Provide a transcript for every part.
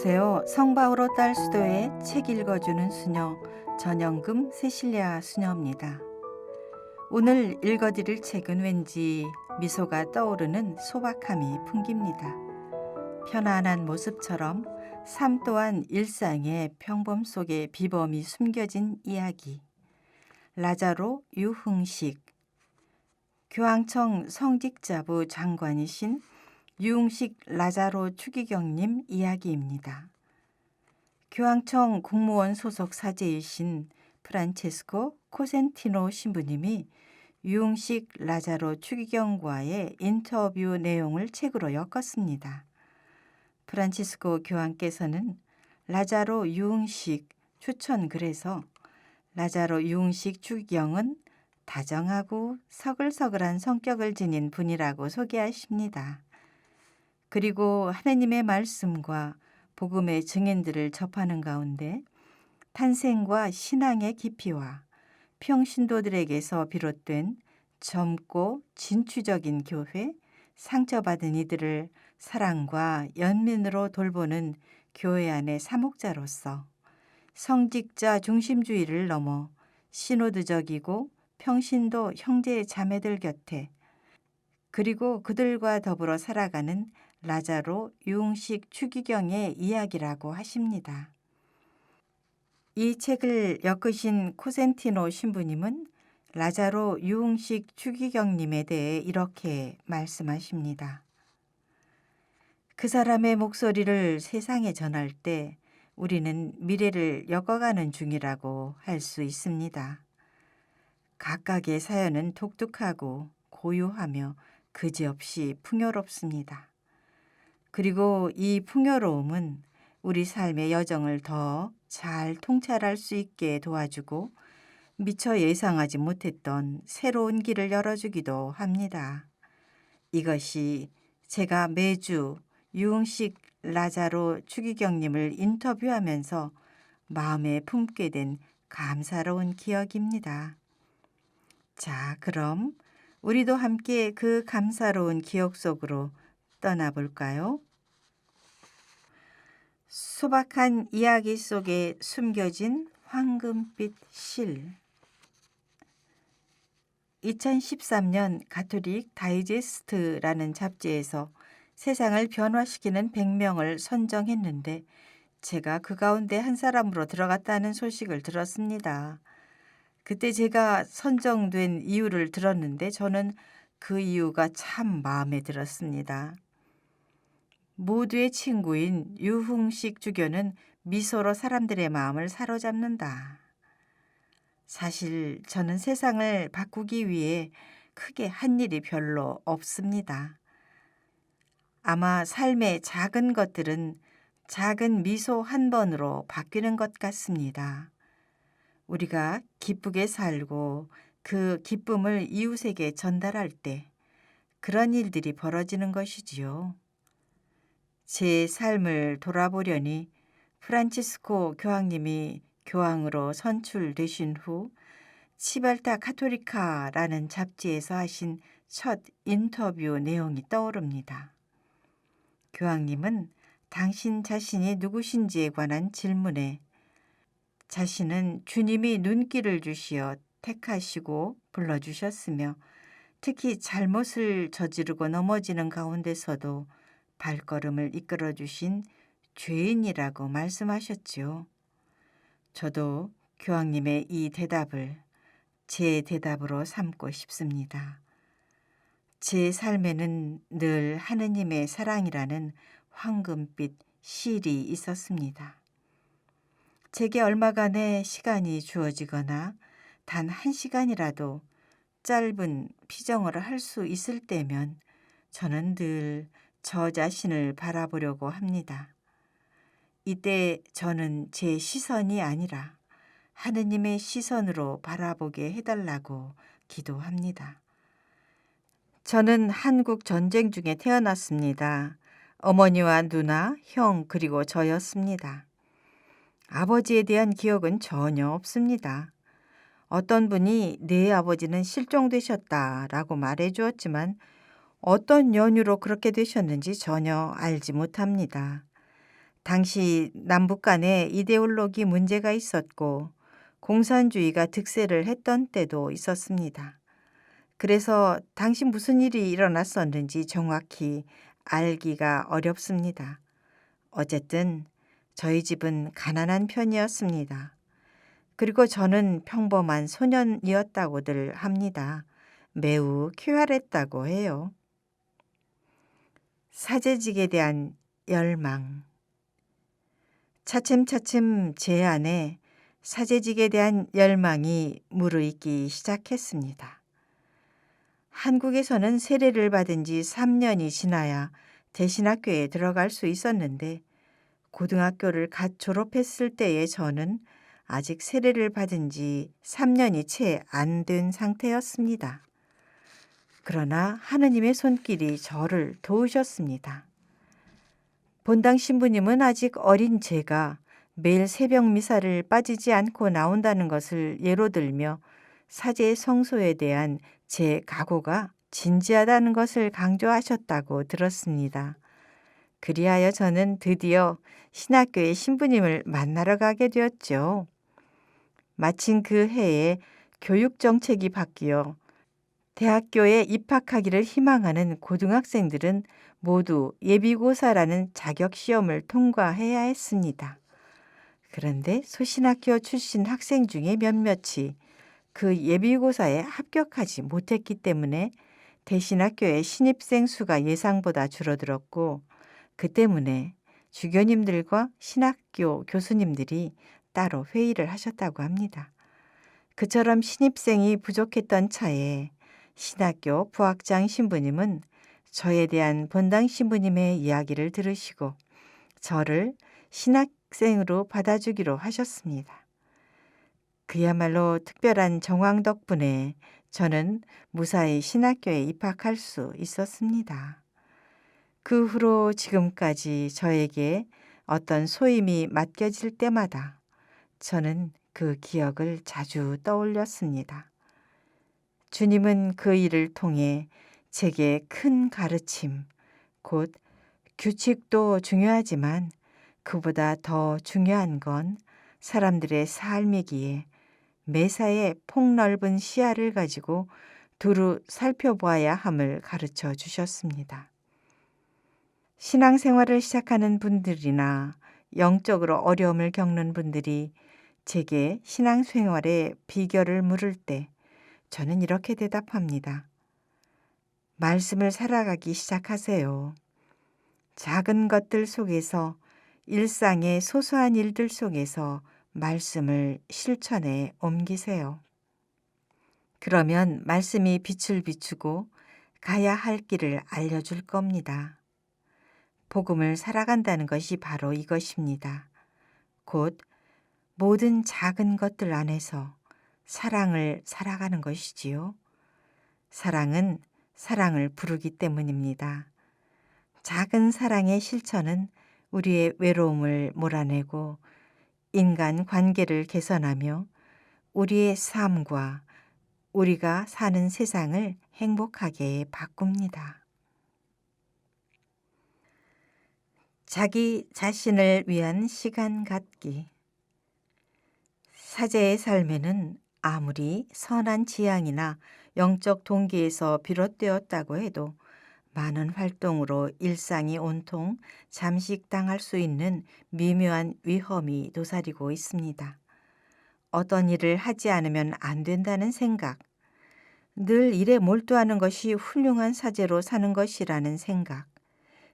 안녕하세요. 성바오로 딸 수도의 책 읽어주는 수녀 전영금 세실리아 수녀입니다. 오늘 읽어드릴 책은 왠지 미소가 떠오르는 소박함이 풍깁니다. 편안한 모습처럼 삶 또한 일상의 평범 속에 비범이 숨겨진 이야기. 라자로 유흥식. 교황청 성직자부 장관이신 유흥식 라자로 추기경님 이야기입니다. 교황청 국무원 소속 사제이신 프란체스코 코센티노 신부님이 유흥식 라자로 추기경과의 인터뷰 내용을 책으로 엮었습니다. 프란치스코 교황께서는 라자로 유흥식 추천글에서 라자로 유흥식 추기경은 다정하고 서글서글한 성격을 지닌 분이라고 소개하십니다. 그리고 하느님의 말씀과 복음의 증인들을 접하는 가운데 탄생과 신앙의 깊이와 평신도들에게서 비롯된 젊고 진취적인 교회, 상처받은 이들을 사랑과 연민으로 돌보는 교회 안의 사목자로서 성직자 중심주의를 넘어 시노드적이고 평신도 형제 자매들 곁에 그리고 그들과 더불어 살아가는 라자로 유흥식 추기경의 이야기라고 하십니다. 이 책을 엮으신 코센티노 신부님은 라자로 유흥식 추기경님에 대해 이렇게 말씀하십니다. 그 사람의 목소리를 세상에 전할 때 우리는 미래를 엮어가는 중이라고 할 수 있습니다. 각각의 사연은 독특하고 고유하며 그지없이 풍요롭습니다. 그리고 이 풍요로움은 우리 삶의 여정을 더 잘 통찰할 수 있게 도와주고 미처 예상하지 못했던 새로운 길을 열어주기도 합니다. 이것이 제가 매주 유흥식 라자로 추기경님을 인터뷰하면서 마음에 품게 된 감사로운 기억입니다. 자, 그럼 우리도 함께 그 감사로운 기억 속으로 떠나볼까요? 소박한 이야기 속에 숨겨진 황금빛 실. 2013년 가톨릭 다이제스트라는 잡지에서 세상을 변화시키는 100명을 선정했는데 제가 그 가운데 한 사람으로 들어갔다는 소식을 들었습니다. 그때 제가 선정된 이유를 들었는데 저는 그 이유가 참 마음에 들었습니다. 모두의 친구인 유흥식 주교는 미소로 사람들의 마음을 사로잡는다. 사실 저는 세상을 바꾸기 위해 크게 한 일이 별로 없습니다. 아마 삶의 작은 것들은 작은 미소 한 번으로 바뀌는 것 같습니다. 우리가 기쁘게 살고 그 기쁨을 이웃에게 전달할 때 그런 일들이 벌어지는 것이지요. 제 삶을 돌아보려니 프란치스코 교황님이 교황으로 선출되신 후 치발타 카톨리카라는 잡지에서 하신 첫 인터뷰 내용이 떠오릅니다. 교황님은 당신 자신이 누구신지에 관한 질문에 자신은 주님이 눈길을 주시어 택하시고 불러주셨으며 특히 잘못을 저지르고 넘어지는 가운데서도 발걸음을 이끌어 주신 죄인이라고 말씀하셨지요. 저도 교황님의 이 대답을 제 대답으로 삼고 싶습니다. 제 삶에는 늘 하느님의 사랑이라는 황금빛 실이 있었습니다. 제게 얼마간의 시간이 주어지거나 단 1시간이라도 짧은 피정을 할 수 있을 때면 저는 늘 저 자신을 바라보려고 합니다. 이때 저는 제 시선이 아니라 하느님의 시선으로 바라보게 해달라고 기도합니다. 저는 한국 전쟁 중에 태어났습니다. 어머니와 누나, 형 그리고 저였습니다. 아버지에 대한 기억은 전혀 없습니다. 어떤 분이 내 아버지는 실종되셨다라고 말해 주었지만 어떤 연유로 그렇게 되셨는지 전혀 알지 못합니다. 당시 남북 간에 이데올로기 문제가 있었고 공산주의가 득세를 했던 때도 있었습니다. 그래서 당시 무슨 일이 일어났었는지 정확히 알기가 어렵습니다. 어쨌든 저희 집은 가난한 편이었습니다. 그리고 저는 평범한 소년이었다고들 합니다. 매우 쾌활했다고 해요. 사제직에 대한 열망. 차츰차츰 제 안에 사제직에 대한 열망이 무르익기 시작했습니다. 한국에서는 세례를 받은 지 3년이 지나야 대신학교에 들어갈 수 있었는데 고등학교를 갓 졸업했을 때의 저는 아직 세례를 받은 지 3년이 채 안 된 상태였습니다. 그러나 하느님의 손길이 저를 도우셨습니다. 본당 신부님은 아직 어린 제가 매일 새벽 미사를 빠지지 않고 나온다는 것을 예로 들며 사제 성소에 대한 제 각오가 진지하다는 것을 강조하셨다고 들었습니다. 그리하여 저는 드디어 신학교의 신부님을 만나러 가게 되었죠. 마침 그 해에 교육정책이 바뀌어 대학교에 입학하기를 희망하는 고등학생들은 모두 예비고사라는 자격시험을 통과해야 했습니다. 그런데 소신학교 출신 학생 중에 몇몇이 그 예비고사에 합격하지 못했기 때문에 대신학교의 신입생 수가 예상보다 줄어들었고 그 때문에 주교님들과 신학교 교수님들이 따로 회의를 하셨다고 합니다. 그처럼 신입생이 부족했던 차에 신학교 부학장 신부님은 저에 대한 본당 신부님의 이야기를 들으시고 저를 신학생으로 받아주기로 하셨습니다. 그야말로 특별한 정황 덕분에 저는 무사히 신학교에 입학할 수 있었습니다. 그 후로 지금까지 저에게 어떤 소임이 맡겨질 때마다 저는 그 기억을 자주 떠올렸습니다. 주님은 그 일을 통해 제게 큰 가르침, 곧 규칙도 중요하지만 그보다 더 중요한 건 사람들의 삶이기에 매사에 폭넓은 시야를 가지고 두루 살펴보아야 함을 가르쳐 주셨습니다. 신앙생활을 시작하는 분들이나 영적으로 어려움을 겪는 분들이 제게 신앙생활의 비결을 물을 때 저는 이렇게 대답합니다. 말씀을 살아가기 시작하세요. 작은 것들 속에서 일상의 소소한 일들 속에서 말씀을 실천에 옮기세요. 그러면 말씀이 빛을 비추고 가야 할 길을 알려줄 겁니다. 복음을 살아간다는 것이 바로 이것입니다. 곧 모든 작은 것들 안에서 사랑을 살아가는 것이지요. 사랑은 사랑을 부르기 때문입니다. 작은 사랑의 실천은 우리의 외로움을 몰아내고 인간 관계를 개선하며 우리의 삶과 우리가 사는 세상을 행복하게 바꿉니다. 자기 자신을 위한 시간 갖기. 사제의 삶에는 아무리 선한 지향이나 영적 동기에서 비롯되었다고 해도 많은 활동으로 일상이 온통 잠식당할 수 있는 미묘한 위험이 도사리고 있습니다. 어떤 일을 하지 않으면 안 된다는 생각, 늘 일에 몰두하는 것이 훌륭한 사제로 사는 것이라는 생각,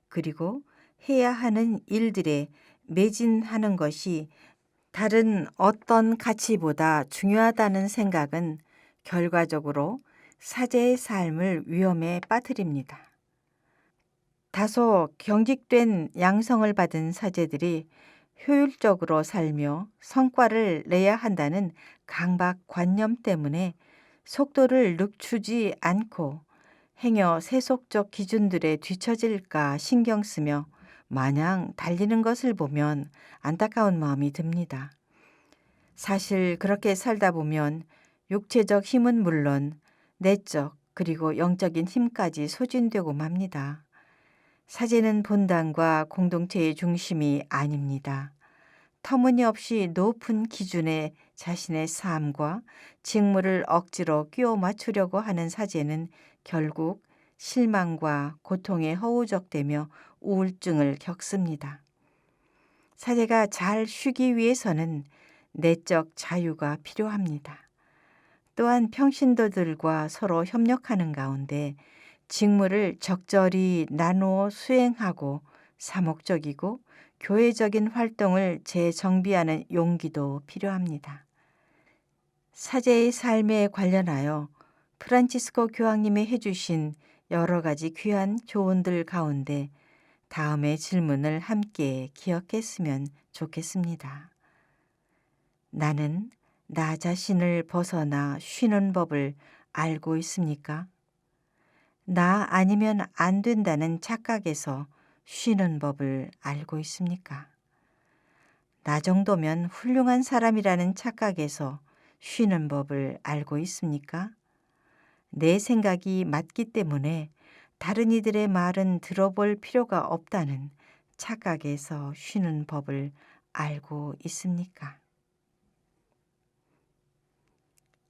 그리고 해야 하는 일들에 매진하는 것이 다른 어떤 가치보다 중요하다는 생각은 결과적으로 사제의 삶을 위험에 빠뜨립니다. 다소 경직된 양성을 받은 사제들이 효율적으로 살며 성과를 내야 한다는 강박관념 때문에 속도를 늦추지 않고 행여 세속적 기준들에 뒤처질까 신경 쓰며 마냥 달리는 것을 보면 안타까운 마음이 듭니다. 사실 그렇게 살다 보면 육체적 힘은 물론 내적 그리고 영적인 힘까지 소진되고 맙니다. 사제는 본당과 공동체의 중심이 아닙니다. 터무니없이 높은 기준에 자신의 삶과 직무를 억지로 끼워 맞추려고 하는 사제는 결국 실망과 고통에 허우적대며 우울증을 겪습니다. 사제가 잘 쉬기 위해서는 내적 자유가 필요합니다. 또한 평신도들과 서로 협력하는 가운데 직무를 적절히 나누어 수행하고 사목적이고 교회적인 활동을 재정비하는 용기도 필요합니다. 사제의 삶에 관련하여 프란치스코 교황님이 해주신 여러 가지 귀한 조언들 가운데 다음의 질문을 함께 기억했으면 좋겠습니다. 나는 나 자신을 벗어나 쉬는 법을 알고 있습니까? 나 아니면 안 된다는 착각에서 쉬는 법을 알고 있습니까? 나 정도면 훌륭한 사람이라는 착각에서 쉬는 법을 알고 있습니까? 내 생각이 맞기 때문에 다른 이들의 말은 들어볼 필요가 없다는 착각에서 쉬는 법을 알고 있습니까?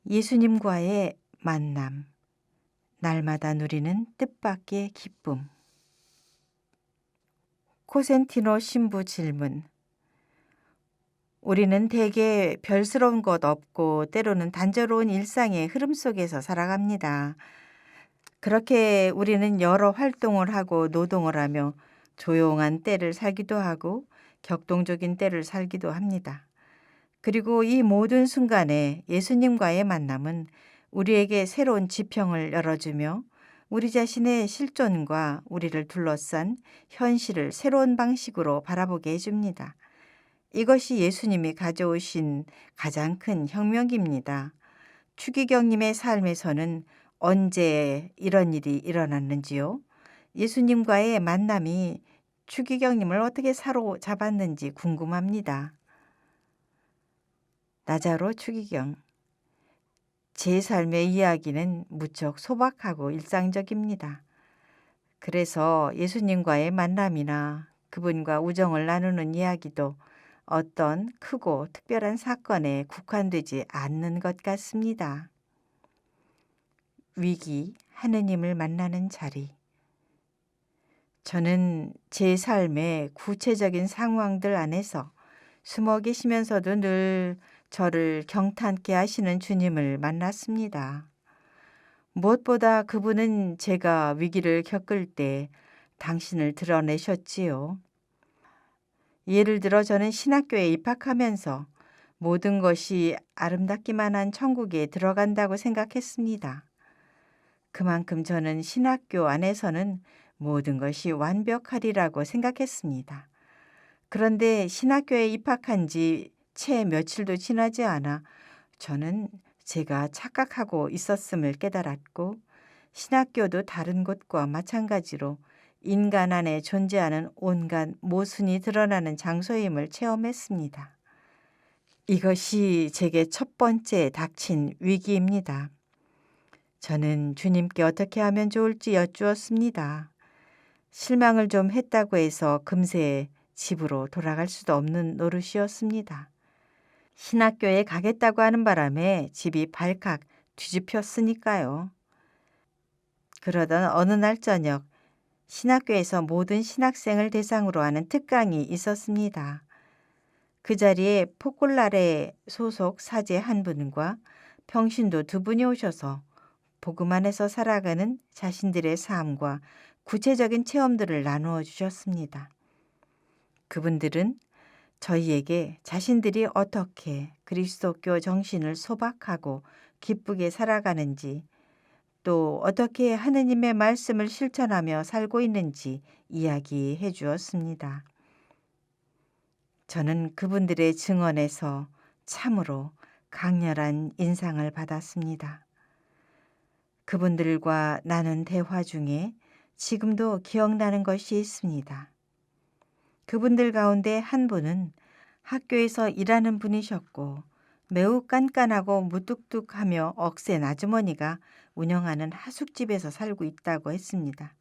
예수님과의 만남, 날마다 누리는 뜻밖의 기쁨. 코센티노 신부 질문. 우리는 대개 별스러운 것 없고 때로는 단조로운 일상의 흐름 속에서 살아갑니다. 그렇게 우리는 여러 활동을 하고 노동을 하며 조용한 때를 살기도 하고 격동적인 때를 살기도 합니다. 그리고 이 모든 순간에 예수님과의 만남은 우리에게 새로운 지평을 열어주며 우리 자신의 실존과 우리를 둘러싼 현실을 새로운 방식으로 바라보게 해줍니다. 이것이 예수님이 가져오신 가장 큰 혁명입니다. 추기경님의 삶에서는 언제 이런 일이 일어났는지요? 예수님과의 만남이 추기경님을 어떻게 사로잡았는지 궁금합니다. 나자로 추기경. 제 삶의 이야기는 무척 소박하고 일상적입니다. 그래서 예수님과의 만남이나 그분과 우정을 나누는 이야기도 어떤 크고 특별한 사건에 국한되지 않는 것 같습니다. 위기, 하느님을 만나는 자리. 저는 제 삶의 구체적인 상황들 안에서 숨어 계시면서도 늘 저를 경탄케 하시는 주님을 만났습니다. 무엇보다 그분은 제가 위기를 겪을 때 당신을 드러내셨지요. 예를 들어 저는 신학교에 입학하면서 모든 것이 아름답기만 한 천국에 들어간다고 생각했습니다. 그만큼 저는 신학교 안에서는 모든 것이 완벽하리라고 생각했습니다. 그런데 신학교에 입학한 지 채 며칠도 지나지 않아 저는 제가 착각하고 있었음을 깨달았고 신학교도 다른 곳과 마찬가지로 인간 안에 존재하는 온갖 모순이 드러나는 장소임을 체험했습니다. 이것이 제게 첫 번째 닥친 위기입니다. 저는 주님께 어떻게 하면 좋을지 여쭈었습니다. 실망을 좀 했다고 해서 금세 집으로 돌아갈 수도 없는 노릇이었습니다. 신학교에 가겠다고 하는 바람에 집이 발칵 뒤집혔으니까요. 그러던 어느 날 저녁 신학교에서 모든 신학생을 대상으로 하는 특강이 있었습니다. 그 자리에 포콜라레 소속 사제 한 분과 평신도 두 분이 오셔서 복음 안에서 살아가는 자신들의 삶과 구체적인 체험들을 나누어 주셨습니다. 그분들은 저희에게 자신들이 어떻게 그리스도교 정신을 소박하고 기쁘게 살아가는지 또 어떻게 하느님의 말씀을 실천하며 살고 있는지 이야기해 주었습니다. 저는 그분들의 증언에서 참으로 강렬한 인상을 받았습니다. 그분들과 나눈 대화 중에 지금도 기억나는 것이 있습니다. 그분들 가운데 한 분은 학교에서 일하는 분이셨고 매우 깐깐하고 무뚝뚝하며 억센 아주머니가 운영하는 하숙집에서 살고 있다고 했습니다.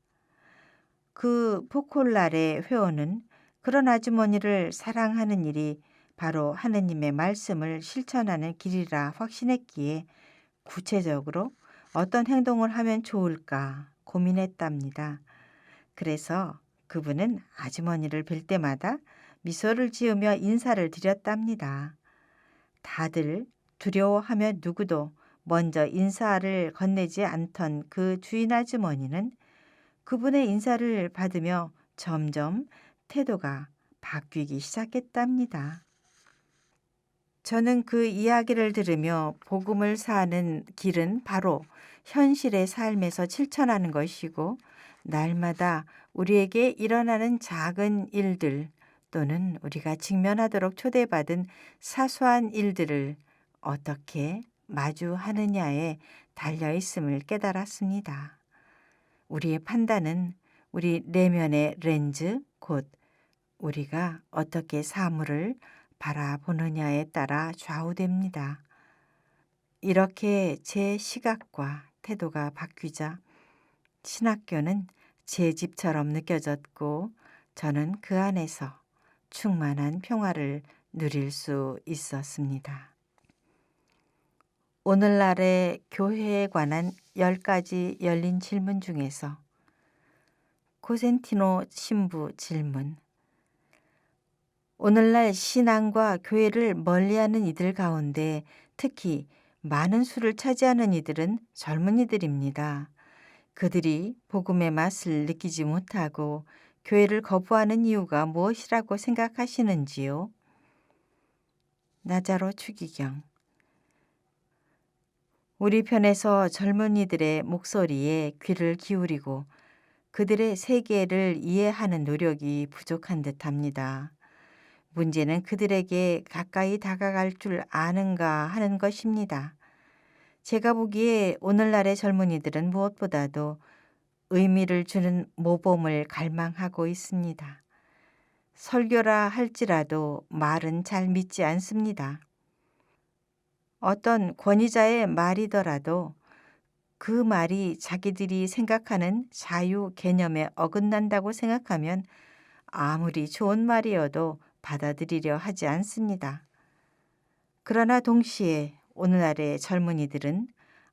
그 포콜날의 회원은 그런 아주머니를 사랑하는 일이 바로 하느님의 말씀을 실천하는 길이라 확신했기에 구체적으로 어떤 행동을 하면 좋을까 고민했답니다. 그래서 그분은 아주머니를 뵐 때마다 미소를 지으며 인사를 드렸답니다. 다들 두려워하며 누구도 먼저 인사를 건네지 않던 그 주인 아주머니는 그분의 인사를 받으며 점점 태도가 바뀌기 시작했답니다. 저는 그 이야기를 들으며 복음을 사는 길은 바로 현실의 삶에서 실천하는 것이고 날마다 우리에게 일어나는 작은 일들 또는 우리가 직면하도록 초대받은 사소한 일들을 어떻게 마주하느냐에 달려 있음을 깨달았습니다. 우리의 판단은 우리 내면의 렌즈, 곧 우리가 어떻게 사물을 바라보느냐에 따라 좌우됩니다. 이렇게 제 시각과 태도가 바뀌자 신학교는 제 집처럼 느껴졌고 저는 그 안에서 충만한 평화를 누릴 수 있었습니다. 오늘날의 교회에 관한 10가지 열린 질문 중에서 코센티노 신부 질문. 오늘날 신앙과 교회를 멀리하는 이들 가운데 특히 많은 수를 차지하는 이들은 젊은이들입니다. 그들이 복음의 맛을 느끼지 못하고 교회를 거부하는 이유가 무엇이라고 생각하시는지요? 나자로 추기경. 우리 편에서 젊은이들의 목소리에 귀를 기울이고 그들의 세계를 이해하는 노력이 부족한 듯합니다. 문제는 그들에게 가까이 다가갈 줄 아는가 하는 것입니다. 제가 보기에 오늘날의 젊은이들은 무엇보다도 의미를 주는 모범을 갈망하고 있습니다. 설교라 할지라도 말은 잘 믿지 않습니다. 어떤 권위자의 말이더라도 그 말이 자기들이 생각하는 자유 개념에 어긋난다고 생각하면 아무리 좋은 말이어도 받아들이려 하지 않습니다. 그러나 동시에 오늘날의 젊은이들은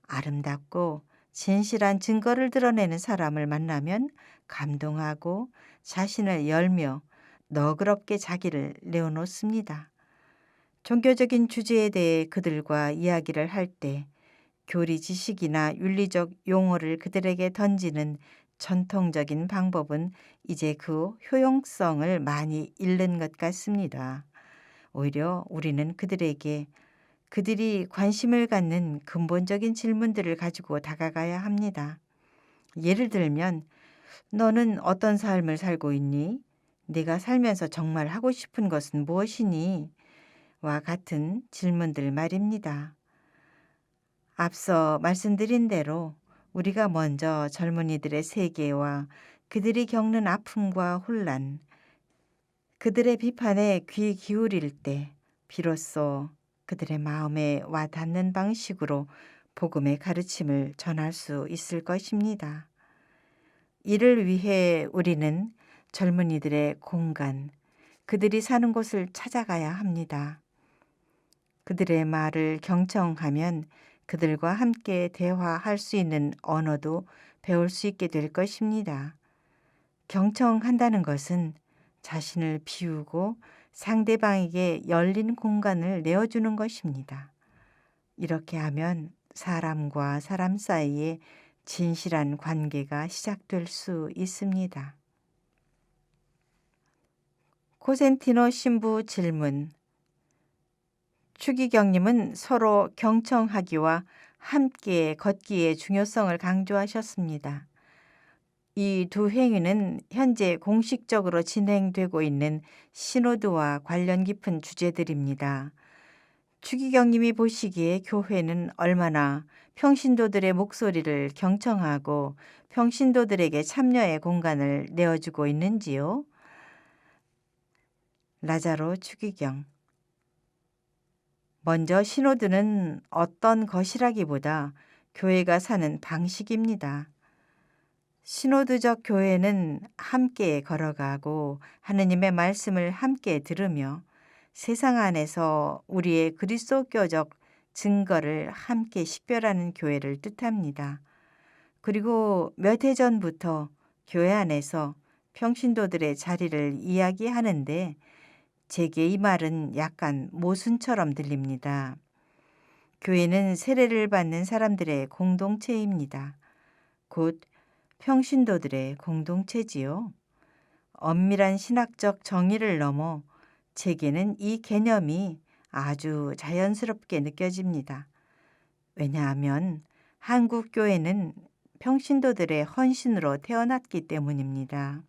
아름답고 진실한 증거를 드러내는 사람을 만나면 감동하고 자신을 열며 너그럽게 자기를 내어놓습니다. 종교적인 주제에 대해 그들과 이야기를 할 때 교리 지식이나 윤리적 용어를 그들에게 던지는 전통적인 방법은 이제 그 효용성을 많이 잃는 것 같습니다. 오히려 우리는 그들에게 그들이 관심을 갖는 근본적인 질문들을 가지고 다가가야 합니다. 예를 들면, 너는 어떤 삶을 살고 있니? 네가 살면서 정말 하고 싶은 것은 무엇이니? 와 같은 질문들 말입니다. 앞서 말씀드린 대로 우리가 먼저 젊은이들의 세계와 그들이 겪는 아픔과 혼란, 그들의 비판에 귀 기울일 때 비로소 그들의 마음에 와 닿는 방식으로 복음의 가르침을 전할 수 있을 것입니다. 이를 위해 우리는 젊은이들의 공간, 그들이 사는 곳을 찾아가야 합니다. 그들의 말을 경청하면 그들과 함께 대화할 수 있는 언어도 배울 수 있게 될 것입니다. 경청한다는 것은 자신을 비우고 상대방에게 열린 공간을 내어주는 것입니다. 이렇게 하면 사람과 사람 사이에 진실한 관계가 시작될 수 있습니다. 코센티노 신부 질문. 추기경님은 서로 경청하기와 함께 걷기의 중요성을 강조하셨습니다. 이 두 행위는 현재 공식적으로 진행되고 있는 시노드와 관련 깊은 주제들입니다. 추기경님이 보시기에 교회는 얼마나 평신도들의 목소리를 경청하고 평신도들에게 참여의 공간을 내어주고 있는지요? 나자로 추기경. 먼저 시노드는 어떤 것이라기보다 교회가 사는 방식입니다. 신호드적 교회는 함께 걸어가고 하느님의 말씀을 함께 들으며 세상 안에서 우리의 그리스도교적 증거를 함께 식별하는 교회를 뜻합니다. 그리고 몇 해 전부터 교회 안에서 평신도들의 자리를 이야기하는데 제게 이 말은 약간 모순처럼 들립니다. 교회는 세례를 받는 사람들의 공동체입니다. 곧 평신도들의 공동체지요. 엄밀한 신학적 정의를 넘어 제게는 이 개념이 아주 자연스럽게 느껴집니다. 왜냐하면 한국 교회는 평신도들의 헌신으로 태어났기 때문입니다.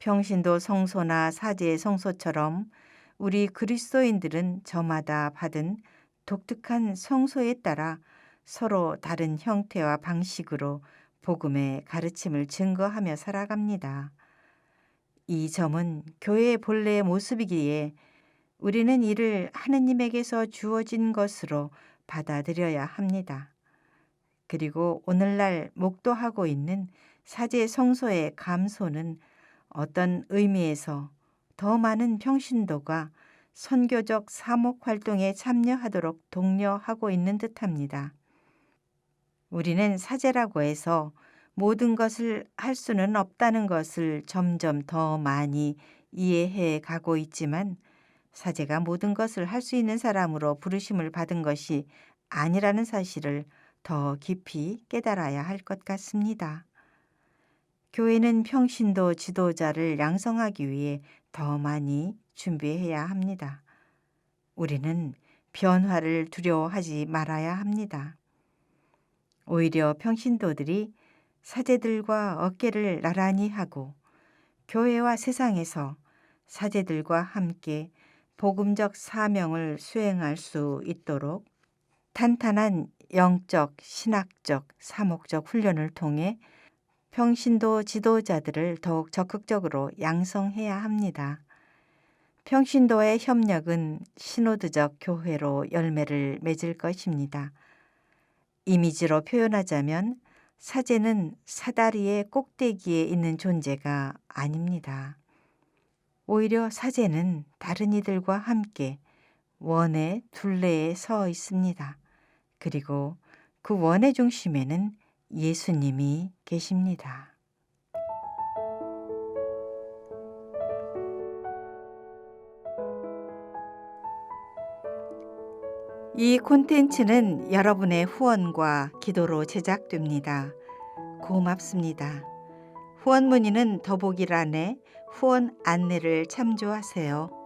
평신도 성소나 사제 성소처럼 우리 그리스도인들은 저마다 받은 독특한 성소에 따라 서로 다른 형태와 방식으로 복음의 가르침을 증거하며 살아갑니다. 이 점은 교회의 본래의 모습이기에 우리는 이를 하느님에게서 주어진 것으로 받아들여야 합니다. 그리고 오늘날 목도하고 있는 사제 성소의 감소는 어떤 의미에서 더 많은 평신도가 선교적 사목 활동에 참여하도록 독려하고 있는 듯합니다. 우리는 사제라고 해서 모든 것을 할 수는 없다는 것을 점점 더 많이 이해해 가고 있지만 사제가 모든 것을 할 수 있는 사람으로 부르심을 받은 것이 아니라는 사실을 더 깊이 깨달아야 할 것 같습니다. 교회는 평신도 지도자를 양성하기 위해 더 많이 준비해야 합니다. 우리는 변화를 두려워하지 말아야 합니다. 오히려 평신도들이 사제들과 어깨를 나란히 하고 교회와 세상에서 사제들과 함께 복음적 사명을 수행할 수 있도록 탄탄한 영적, 신학적, 사목적 훈련을 통해 평신도 지도자들을 더욱 적극적으로 양성해야 합니다. 평신도의 협력은 신호드적 교회로 열매를 맺을 것입니다. 이미지로 표현하자면 사제는 사다리의 꼭대기에 있는 존재가 아닙니다. 오히려 사제는 다른 이들과 함께 원의 둘레에 서 있습니다. 그리고 그 원의 중심에는 예수님이 계십니다. 이 콘텐츠는 여러분의 후원과 기도로 제작됩니다. 고맙습니다. 후원 문의는 더보기란에 후원 안내를 참조하세요.